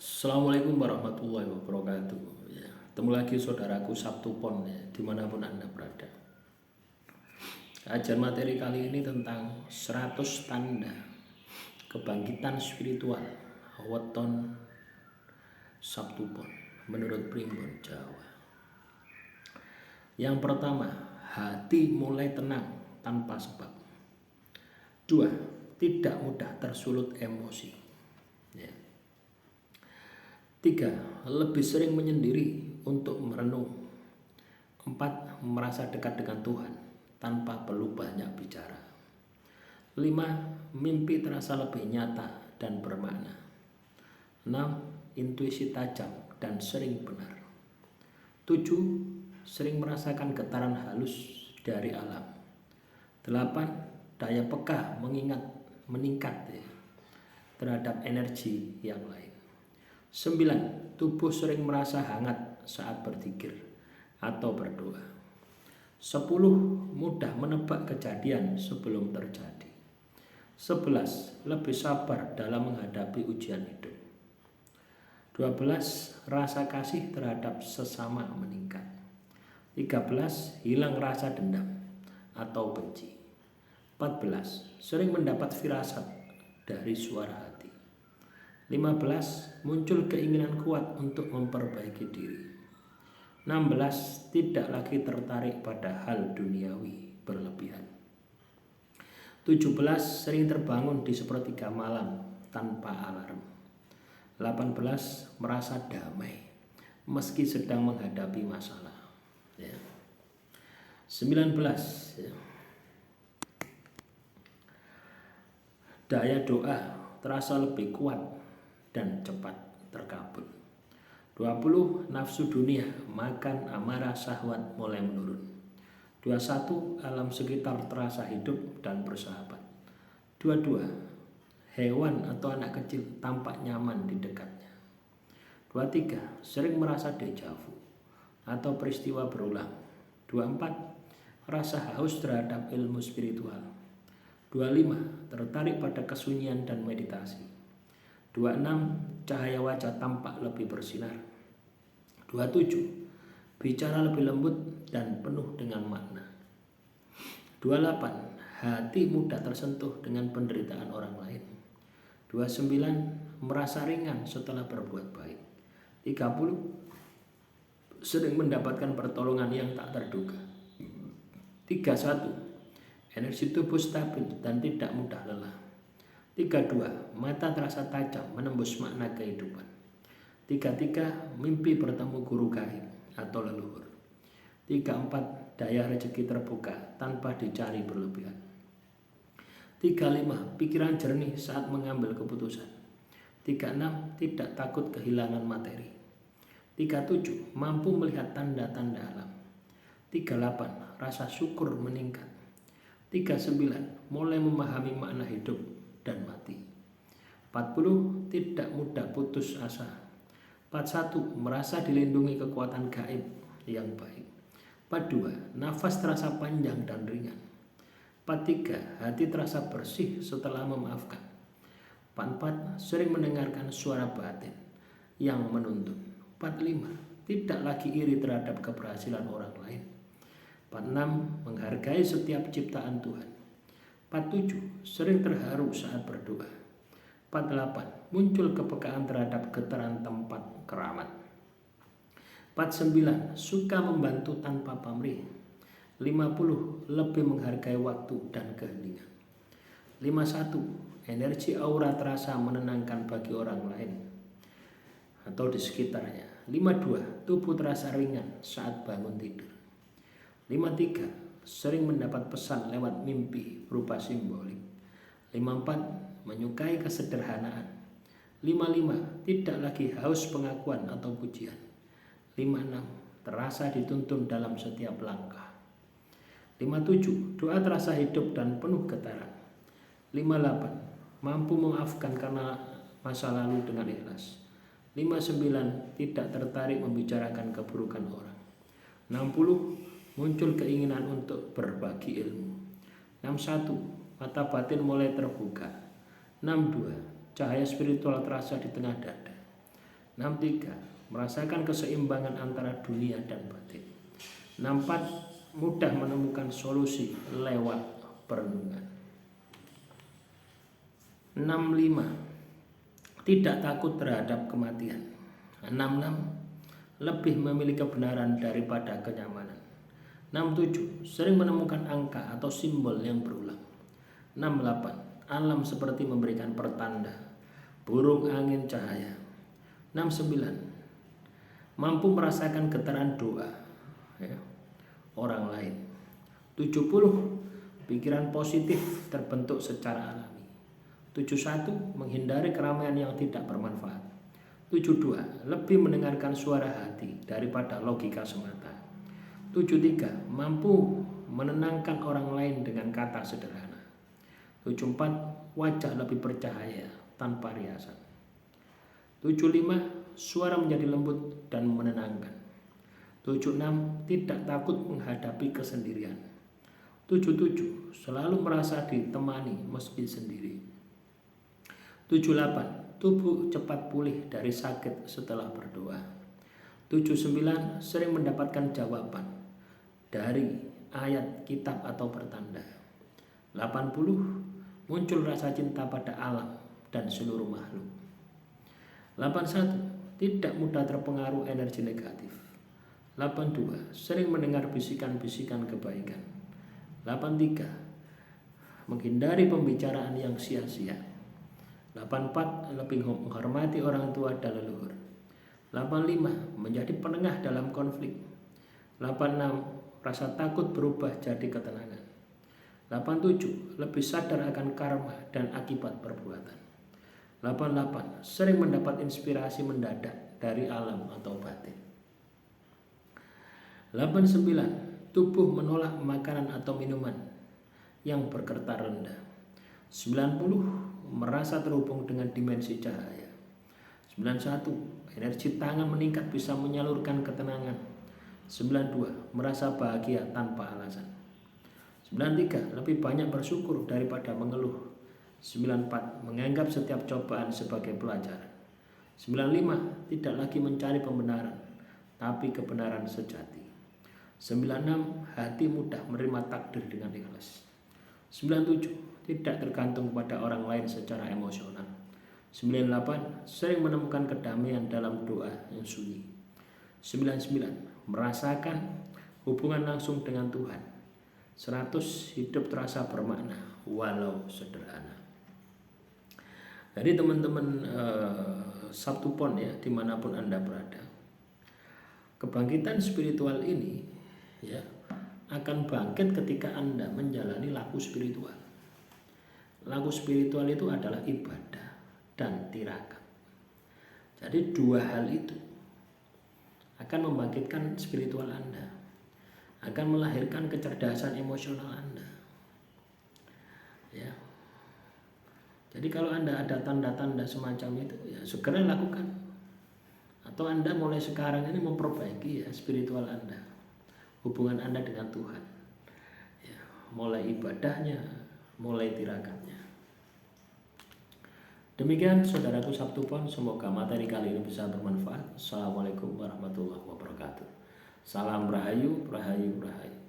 Assalamualaikum warahmatullahi wabarakatuh. Ya, ketemu lagi saudaraku Sabtu Pon ya, dimanapun Anda berada. Kajian materi kali ini tentang 100 tanda kebangkitan spiritual weton Sabtu Pon menurut Primbon Jawa. Yang pertama, hati mulai tenang tanpa sebab. 2. Tidak mudah tersulut emosi. Ya. 3. Lebih sering menyendiri untuk merenung. 4. Merasa dekat dengan Tuhan tanpa perlu banyak bicara. 5. Mimpi terasa lebih nyata dan bermakna. 6. Intuisi tajam dan sering benar. 7. Sering merasakan getaran halus dari alam. 8. Daya peka meningkat terhadap energi yang lain. 9. Tubuh sering merasa hangat saat berzikir atau berdoa. 10. Mudah menebak kejadian sebelum terjadi. 11. Lebih sabar dalam menghadapi ujian hidup. 12. Rasa kasih terhadap sesama meningkat. 13. Hilang rasa dendam atau benci. 14. Sering mendapat firasat dari suara hati. 15. Muncul keinginan kuat untuk memperbaiki diri. 16. Tidak lagi tertarik pada hal duniawi berlebihan. 17. Sering terbangun di sepertiga malam tanpa alarm. 18. Merasa damai meski sedang menghadapi masalah. 19. Daya doa terasa lebih kuat dan cepat terkabul. 20. Nafsu dunia, makan, amarah, syahwat mulai menurun. 21. Alam sekitar terasa hidup dan bersahabat. 22. Hewan atau anak kecil tampak nyaman di dekatnya. 23. Sering merasa dejavu atau peristiwa berulang. 24. Rasa haus terhadap ilmu spiritual. 25. Tertarik pada kesunyian dan meditasi. 26. Cahaya wajah tampak lebih bersinar. 27. Bicara lebih lembut dan penuh dengan makna. 28. Hati mudah tersentuh dengan penderitaan orang lain. 29. Merasa ringan setelah berbuat baik. 30. Sering mendapatkan pertolongan yang tak terduga. 31. Energi tubuh stabil dan tidak mudah lelah. 32. Mata terasa tajam menembus makna kehidupan. 33. Mimpi bertemu guru gaib atau leluhur. 34. Daya rezeki terbuka tanpa dicari berlebihan. 35. Pikiran jernih saat mengambil keputusan. 36. Tidak takut kehilangan materi. 37. Mampu melihat tanda-tanda alam. 38. Rasa syukur meningkat. 39. Mulai memahami makna hidup dan mati. 40. Tidak mudah putus asa. 41. Merasa dilindungi kekuatan gaib yang baik. 42. Nafas terasa panjang dan ringan. 43. Hati terasa bersih setelah memaafkan. 44. Sering mendengarkan suara batin yang menuntun. 45. Tidak lagi iri terhadap keberhasilan orang lain. 46. Menghargai setiap ciptaan Tuhan. 47. Sering terharu saat berdoa. 48. Muncul kepekaan terhadap getaran tempat keramat. 49. Suka membantu tanpa pamrih. 50. Lebih menghargai waktu dan keheningan. 51. Energi aura terasa menenangkan bagi orang lain atau di sekitarnya. 52. Tubuh terasa ringan saat bangun tidur. 53. Sering mendapat pesan lewat mimpi berupa simbolik. 54. Menyukai kesederhanaan. 55. Tidak lagi haus pengakuan atau pujian. 56. Terasa dituntun dalam setiap langkah. 57. Doa terasa hidup dan penuh getaran. 58. Mampu memaafkan karena masa lalu dengan ikhlas. 59. Tidak tertarik membicarakan keburukan orang. 60. Muncul keinginan untuk berbagi ilmu. 61. Mata batin mulai terbuka. 62. Cahaya spiritual terasa di tengah dada. 63. Merasakan keseimbangan antara dunia dan batin. 64. Mudah menemukan solusi lewat perenungan. 65. Tidak takut terhadap kematian. 66. Lebih memilih kebenaran daripada kenyamanan. 67. Sering menemukan angka atau simbol yang berulang. 68. Alam seperti memberikan pertanda, burung angin cahaya. 69. Mampu merasakan getaran doa orang lain. 70. Pikiran positif terbentuk secara alami. 71. Menghindari keramaian yang tidak bermanfaat. 72. Lebih mendengarkan suara hati daripada logika semata. 73. Mampu menenangkan orang lain dengan kata sederhana. 74. Wajah lebih bercahaya tanpa riasan. 75. Suara menjadi lembut dan menenangkan. 76. Tidak takut menghadapi kesendirian. 77. Selalu merasa ditemani meski sendiri. 78. Tubuh cepat pulih dari sakit setelah berdoa. 79. Sering mendapatkan jawaban dari ayat, kitab atau pertanda. 80. Muncul rasa cinta pada alam dan seluruh makhluk. 81. Tidak mudah terpengaruh energi negatif. 82. Sering mendengar bisikan-bisikan kebaikan. 83. Menghindari pembicaraan yang sia-sia. 84. Lebih menghormati orang tua dan leluhur. 85. Menjadi penengah dalam konflik. 86. Rasa takut berubah jadi ketenangan. 87. Lebih sadar akan karma dan akibat perbuatan. 88. Sering mendapat inspirasi mendadak dari alam atau batin. 89. Tubuh menolak makanan atau minuman yang bergetar rendah. 90. Merasa terhubung dengan dimensi cahaya. 91. Energi tangan meningkat bisa menyalurkan ketenangan. 92. Merasa bahagia tanpa alasan. 93. Lebih banyak bersyukur daripada mengeluh. 94. Menganggap setiap cobaan sebagai pelajaran. 95. Tidak lagi mencari pembenaran, tapi kebenaran sejati. 96. Hati mudah menerima takdir dengan ikhlas. 97. Tidak tergantung pada orang lain secara emosional. 98. Sering menemukan kedamaian dalam doa yang sunyi. 99. Merasakan hubungan langsung dengan Tuhan. 100. Hidup terasa bermakna walau sederhana. Jadi teman-teman Sabtu Pon ya, dimanapun Anda berada, kebangkitan spiritual ini ya akan bangkit ketika Anda menjalani laku spiritual. Laku spiritual itu adalah ibadah dan tirakat. Jadi dua hal itu akan membangkitkan spiritual Anda, akan melahirkan kecerdasan emosional Anda. Ya. Jadi kalau Anda ada tanda-tanda semacam itu, ya segera lakukan. Atau Anda mulai sekarang ini memperbaiki ya spiritual Anda, hubungan Anda dengan Tuhan. Ya, mulai ibadahnya, mulai tirakatnya. Demikian saudaraku Sabtu Pon, semoga materi kali ini bisa bermanfaat. Assalamualaikum warahmatullahi wabarakatuh. Salam Rahayu, Rahayu, Rahayu.